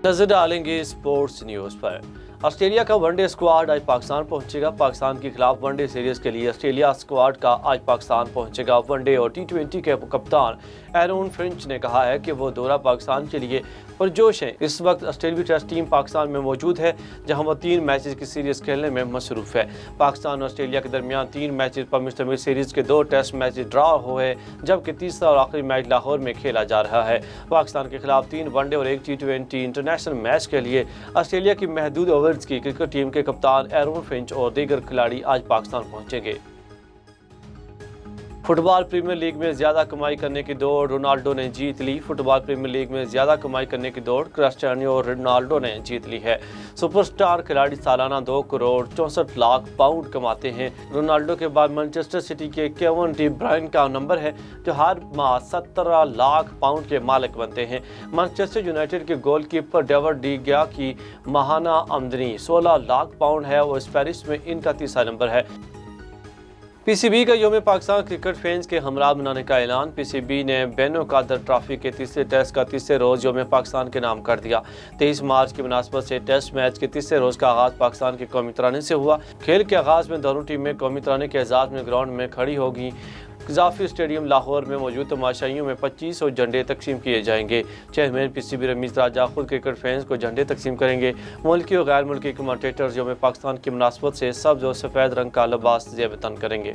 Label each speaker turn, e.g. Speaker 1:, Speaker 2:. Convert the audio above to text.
Speaker 1: नजर डालेंगे sports news पर। ऑस्ट्रेलिया का वनडे स्क्वाड आज पाकिस्तान पहुंचेगा। पाकिस्तान के खिलाफ वनडे सीरीज के लिए ऑस्ट्रेलिया स्क्वाड का आज पाकिस्तान पहुंचेगा। वनडे और T20 के कप्तान एरन फिंच ने कहा है कि वो दौरा पाकिस्तान के लिए पुरजोश हैं। इस वक्त ऑस्ट्रेलियाई टेस्ट टीम पाकिस्तान में मौजूद है, जहां वो 3 मैचेस की सीरीज खेलने में मसरूफ है। पाकिस्तान और ऑस्ट्रेलिया के दरमियान 3 मैचेस पर मुश्तमिल सीरीज के 2 टेस्ट मैचेस ड्रा हुए, जबकि तीसरा और आखिरी मैच लाहौर में खेला जा रहा है। पाकिस्तान के खिलाफ 3 वनडे और 1 T20 इंटरनेशनल मैच के लिए ऑस्ट्रेलिया की महदूद ओवर्स की क्रिकेट टीम के कप्तान एरन फिंच और दीगर खिलाड़ी आज पाकिस्तान पहुंचेंगे। फुटबॉल प्रीमियर लीग में ज़्यादा कमाई करने की दौड़ रोनाल्डो ने जीत ली। फुटबॉल प्रीमियर लीग में ज़्यादा कमाई करने की दौड़ क्रिस्टियानो रोनाल्डो ने जीत ली है। सुपरस्टार खिलाड़ी सालाना 2 करोड़ 64 लाख पाउंड कमाते हैं। रोनाल्डो के बाद मैनचेस्टर सिटी के केविन डी ब्रुयने का नंबर है, जो हर माह 17 लाख पाउंड के मालिक बनते हैं। मैनचेस्टर यूनाइटेड के गोलकीपर डेविड डी गिया की माहाना आमदनी 16 लाख पाउंड है और पेरिस में इनका तीसरा नंबर है। PCB का यौम पाकिस्तान क्रिकेट फैंस के हमरा मनाने का ऐलान। PCB ने बेनो कादर ट्रॉफी के तीसरे टेस्ट का तीसरे रोज़ यौम पाकिस्तान के नाम कर दिया। 23 मार्च की मुनासबत से टेस्ट मैच के तीसरे रोज़ का आगाज़ पाकिस्तान के कौमी तराने से हुआ। खेल के आगाज़ में दोनों टीमें कौमी तराने के एजाज़ में ग्राउंड में खड़ी होगी। क़ज़ाफ़ी स्टेडियम लाहौर में मौजूद तमाशाइयों में 2500 झंडे तकसीम किए जाएंगे। चेयरमैन PCB रमीज़ राजा खुद क्रिकेट फैंस को झंडे तकसीम करेंगे। मुल्की और गैर मुल्की कमेंटेटर्स यौम पाकिस्तान की मुनासबत से सब्ज़ और सफ़ेद रंग का लिबास ज़ेब तन करेंगे।